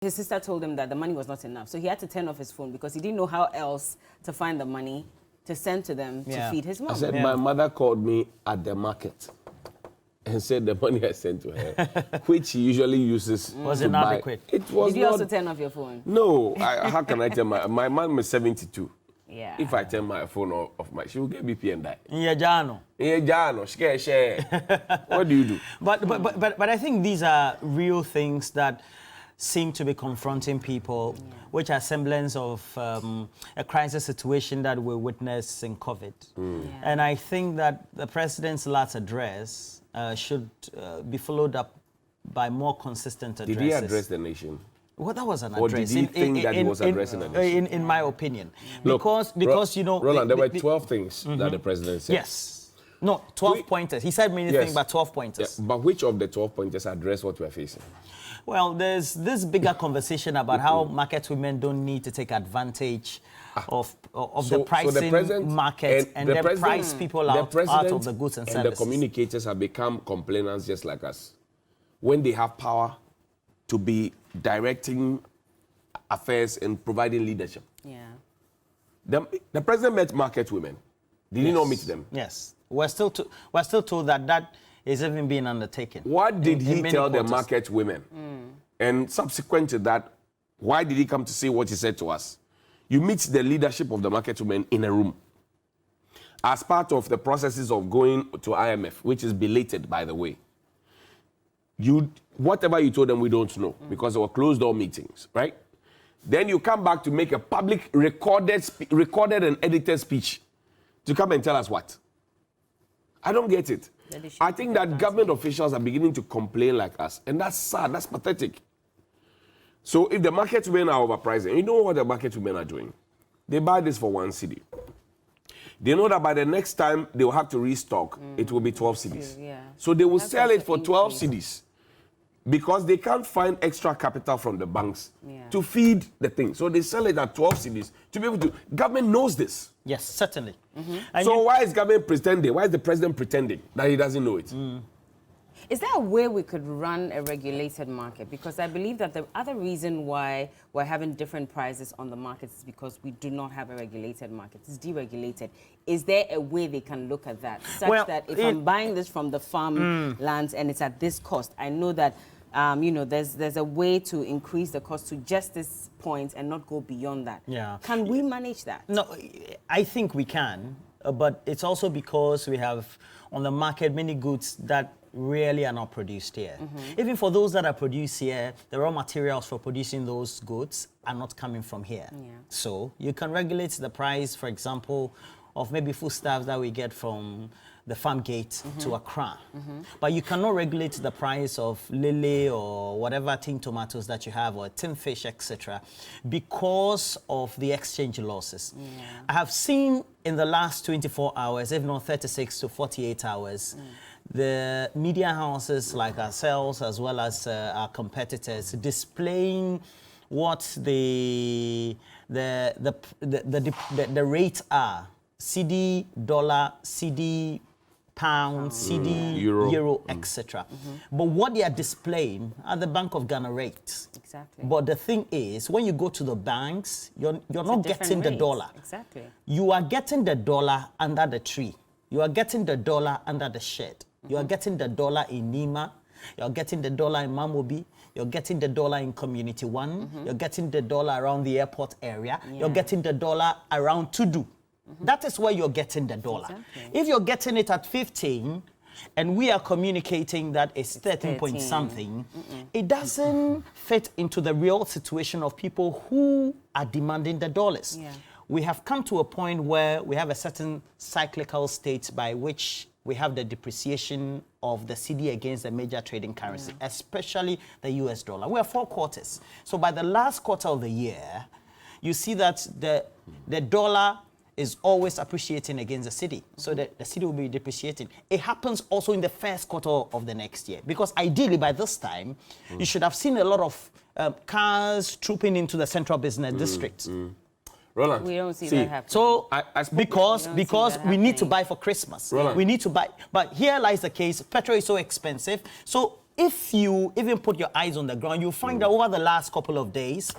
his sister told him that the money was not enough. So he had to turn off his phone because he didn't know how else to find the money to send to them to feed his mom. I said, my mother called me at the market and said the money I sent to her, which she usually uses was to inadequate. Buy. It was Did you not, also turn off your phone? No. How can I tell my mom is 72. Yeah. If I turn my phone off, she will get BP and die. Yeah, Jano. What do you do? But I think these are real things that seem to be confronting people, which are semblance of a crisis situation that we witnessed in COVID. And I think that the president's last address should be followed up by more consistent addresses. Did he address the nation? Well, that was an or address. Or did he think that he was addressing the nation? In my opinion. Look, because you know... Roland, there were 12 things that the president said. Yes. No, 12 pointers. He said many things, but 12 pointers. Yeah, but which of the 12 pointers address what we're facing? Well, there's this bigger conversation about how market women don't need to take advantage of the pricing market and then price people out of the goods and services. And the communicators have become complainants just like us. When they have power to be directing affairs and providing leadership. Yeah. The president met market women. Did he not meet them? Yes. We're still told that is even being undertaken. What did he tell the market women? And subsequent to that, why did he come to say what he said to us? You meet the leadership of the market women in a room as part of the processes of going to IMF, which is belated, by the way. Whatever you told them, we don't know, because there were closed-door meetings, right? Then you come back to make a public recorded and edited speech to come and tell us what? I don't get it. I think that government officials are beginning to complain like us, and that's sad, that's pathetic. So if the market women are overpricing, you know what the market women are doing? They buy this for 1 cedi. They know that by the next time they will have to restock, it will be 12 cedis. Yeah. So they will sell it for 12 cedis because they can't find extra capital from the banks to feed the thing. So they sell it at 12 cedis to be able to. Government knows this. Yes, certainly. So why is government pretending? Why is the president pretending that he doesn't know it? Is there a way we could run a regulated market? Because I believe that the other reason why we're having different prices on the markets is because we do not have a regulated market. It's deregulated. Is there a way they can look at that? Such that if I'm buying this from the farm lands and it's at this cost, I know that there's a way to increase the cost to just this point and not go beyond that. Yeah. Can we manage that? No, I think we can, but it's also because we have on the market many goods that really are not produced here. Even for those that are produced here, the raw materials for producing those goods are not coming from here. So you can regulate the price, for example, of maybe foodstuffs that we get from the farm gate to Accra. But you cannot regulate the price of lily or whatever tin tomatoes that you have or tin fish, etc., because of the exchange losses. I have seen in the last 24 hours, if not 36 to 48 hours, the media houses like ourselves as well as our competitors displaying what the rates are. CD, dollar, CD, pound, CD, euro, etc. But what they are displaying are the Bank of Ghana rates. Exactly. But the thing is, when you go to the banks, you're not getting the dollar. Exactly. You are getting the dollar under the tree. You are getting the dollar under the shed. You are getting the dollar in Nima. You're getting the dollar in Mamobi. You're getting the dollar in Community One. You're getting the dollar around the airport area. You're getting the dollar around Tudu. That is where you're getting the dollar. Exactly. If you're getting it at 15 and we are communicating that it's 13 point something, it doesn't fit into the real situation of people who are demanding the dollars. We have come to a point where we have a certain cyclical state by which we have the depreciation of the cedi against the major trading currency, especially the US dollar. We have 4 quarters. So by the last quarter of the year, you see that the dollar is always appreciating against the cedi. So the cedi will be depreciating. It happens also in the first quarter of the next year. Because ideally by this time, you should have seen a lot of cars trooping into the central business district. Roland, we don't see that happening. So, because we need to buy for Christmas. Roland. We need to buy. But here lies the case, petrol is so expensive. So if you even put your eyes on the ground, you'll find that over the last couple of days,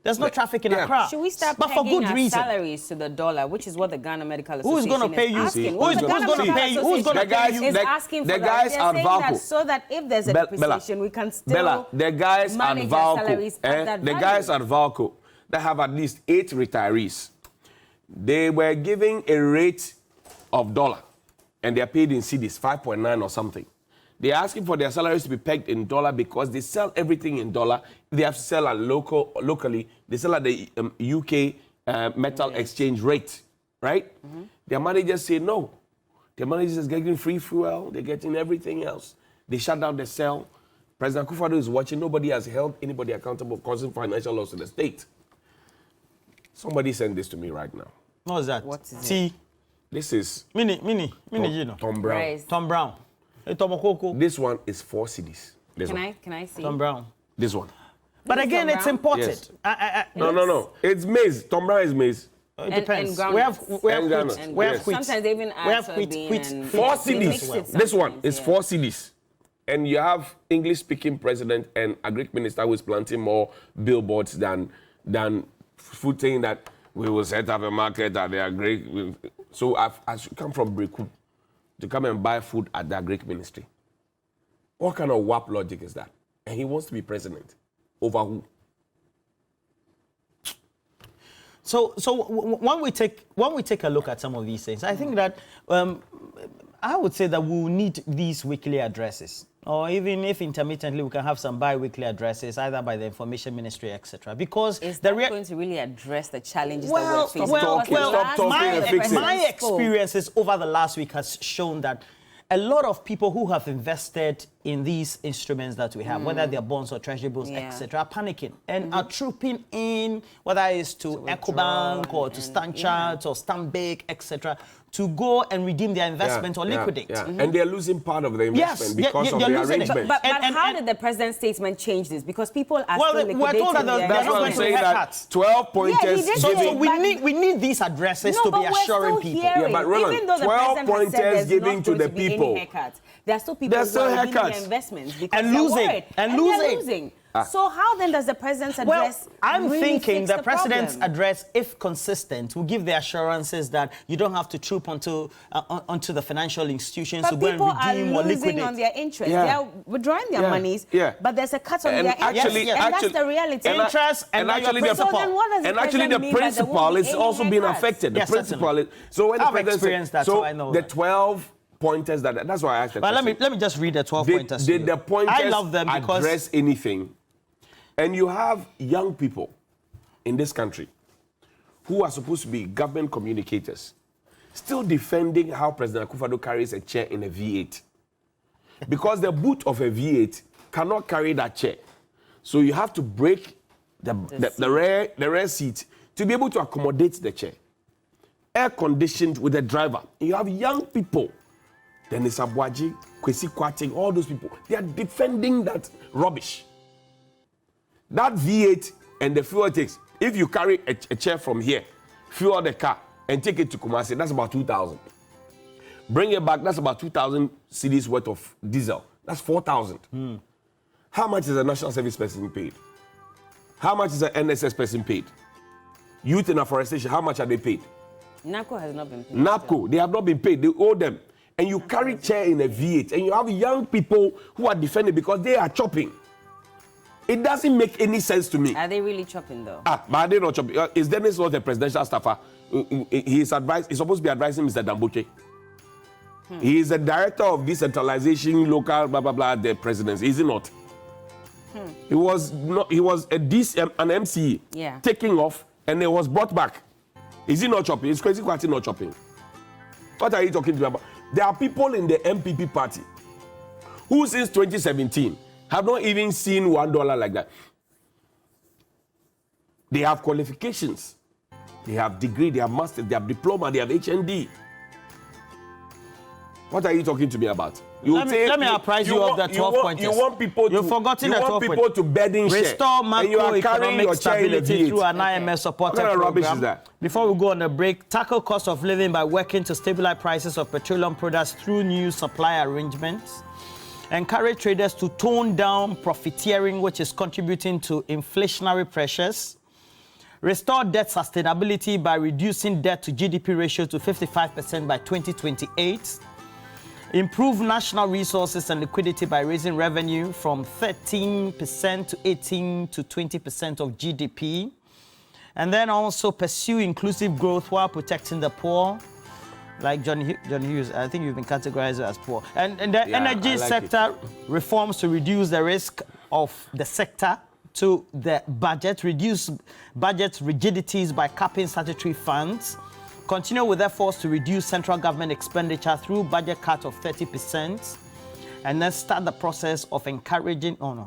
there's no traffic in Accra. Should we start but for pegging good our reason. salaries to the dollar, which is what the Ghana Medical Who's Association going to pay is you? asking? Who's going to pay you? Who's going to pay you? Is asking the for guys that. at They're saying that Valco. so that if there's a depreciation, we can still Bella, the guys at manage our salaries Valco, at that the value. guys at Valco that have at least 8 retirees, they were giving a rate of dollar, and they are paid in cedis, 5.9 or something. They're asking for their salaries to be pegged in dollar because they sell everything in dollar. They have to sell at locally. They sell at the UK metal exchange rate, right? Their managers say no. Their managers are getting free fuel. They're getting everything else. They shut down the cell. President Akufo-Addo is watching. Nobody has held anybody accountable causing financial loss to the state. Somebody sent this to me right now. What's that? What is T. This is Mini, you know. Tom Brown. Rice. Tom Brown. Hey, Tom Okoko. This one is 4 cedis. This Can one. I see? Tom Brown. This one. But This is again, Tom it's Brown? imported. Yes. No. It's maize. Tom Brown is maize. It depends. And groundnuts. We have And wheat. groundnuts. We have Yes. wheat. Sometimes they even We add have soybean wheat. and 4 they mix cedis. it This one sometimes, is yeah. 4 cedis. And you have English-speaking president and agric minister who is planting more billboards than food, saying that we will set up a market at the agric. So I should come from Breku to come and buy food at the agric ministry. What kind of WAP logic is that? And he wants to be president. Over who? So when we take a look at some of these things, I think that I would say that we will need these weekly addresses, or even if intermittently we can have some bi-weekly addresses, either by the information ministry, etc. Because Is that going to really address the challenges that we're facing? stop talking and fix it. my experiences over the last week has shown that a lot of people who have invested in these instruments that we have, whether they're bonds or treasury bills, etc., are panicking and are trooping in, whether it's to EcoBank or to Stanchart or Stanbic, etc., to go and redeem their investment or liquidate. And they're losing part of the investment because of they're the losing it. arrangement. But how did the president's statement change this? Because people are still we're liquidating told that their That's not what going I'm to saying, that haircuts. 12 pointers. did So say we need these addresses to be assuring people. Yeah, but Roland, even though the 12 president has pointers said there's giving not to going the to be people. any haircuts, there are still people There's who are still redeeming haircuts. their investments because And they're losing. worried. And they're losing. losing. So how then does the president's Well, address I'm really thinking fix the president's problem? address, if consistent, will give the assurances that you don't have to troop onto the financial institutions to But go and people are redeem or losing liquidate. on their interest. Yeah. They are withdrawing their Yeah. monies, Yeah. but there's a cut on And their interest. actually, and that's the reality. Interest and not your actually the principal. So then what does the and actually president the mean that there principal won't be is any also being haircuts? affected. The Yes, principal is, so when the I've president experienced that, so so I know the that. 12 pointers that's why I asked the But question. let me just read the 12 pointers. Did the pointers I love them because address anything? And you have young people in this country who are supposed to be government communicators still defending how President Akufo-Addo carries a chair in a V8. Because the boot of a V8 cannot carry that chair. So you have to break the rear seat to be able to accommodate the chair. Air conditioned with a driver. You have young people. Dennis Abuaji, Kwesi Kwarteng, all those people. They are defending that rubbish. That V8 and the fuel it takes, if you carry a chair from here, fuel the car, and take it to Kumasi, that's about 2,000. Bring it back, that's about 2,000 cedis worth of diesel. That's 4,000. How much is a national service person paid? How much is an NSS person paid? Youth in afforestation, how much are they paid? NAPCO has not been paid. NAPCO, they have not been paid, they owe them. And you carry chair in a V8, and you have young people who are defending because they are chopping. It doesn't make any sense to me. Are they really chopping though? But are they not chopping? Is Dennis not a presidential staffer? He's supposed to be advising Mr. Damboche. He is the director of decentralization, local, blah, blah, blah, the presidency. Is he not? He was an MCE taking off, and it was brought back. Is he not chopping? Is Kwesi Kwarteng not chopping? What are you talking to me about? There are people in the MPP party who since 2017 have not even seen $1 like that. They have qualifications. They have degree, they have master's, they have diploma, they have HND. What are you talking to me about? Let me apprise you of the 12 pointers. You want people to, You've forgotten the 12 people to bedding share. Restore and you are carrying macroeconomic your chair in a stability V8. through an IMF supported What kind of rubbish program. is that? Before we go on a break, tackle cost of living by working to stabilize prices of petroleum products through new supply arrangements. encourage traders to tone down profiteering, which is contributing to inflationary pressures, restore debt sustainability by reducing debt to GDP ratio to 55% by 2028, improve national resources and liquidity by raising revenue from 13% to 18 to 20% of GDP, and then also pursue inclusive growth while protecting the poor. Like John Hughes, I think you've been categorized as poor. And the energy sector reforms to reduce the risk of the sector to the budget, reduce budget rigidities by capping statutory funds, continue with efforts to reduce central government expenditure through budget cut of 30%, and then start the process of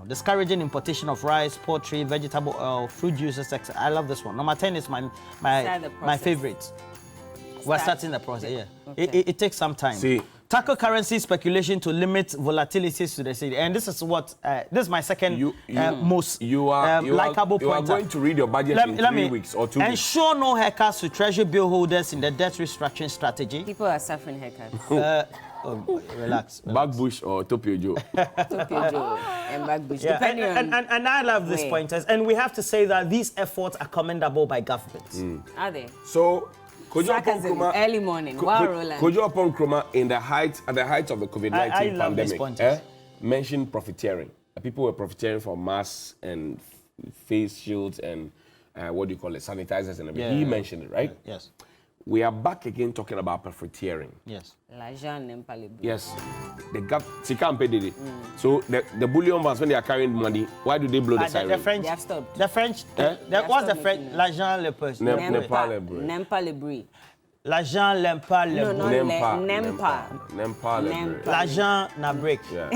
discouraging importation of rice, poultry, vegetable oil, fruit juices, etc. I love this one. Number 10 is my favorite. We're starting the process, yeah. Okay. It takes some time. See, tackle currency speculation to limit volatilities to the city. And this is what, this is my second most likable point. You are going to read your budget in 3 weeks or 2 weeks. Ensure no haircuts to treasury bill holders in the debt restructuring strategy. People are suffering haircuts. Relax. Backbush or Topio Joe. Topio Joe and Backbush. Yeah. Depending on... And I love these pointers. And we have to say that these efforts are commendable by governments. Are they? So, early morning. Wow, Roland. Kojo Upon Kroma at the height of the COVID-19 pandemic mentioned profiteering. People were profiteering for masks and face shields and sanitizers and everything. Yeah. He mentioned it, right? Yes. We are back again talking about profiteering. Yes. Yes. The Sikampe did it. So the bullion banks, when they are carrying money, why do they blow the siren? The French. They have stopped. The French. What's the French? L'argent le peu. Nempa le bris. L'argent l'empa le bris. Nempa. Nempa le bris. L'argent na break. Yeah.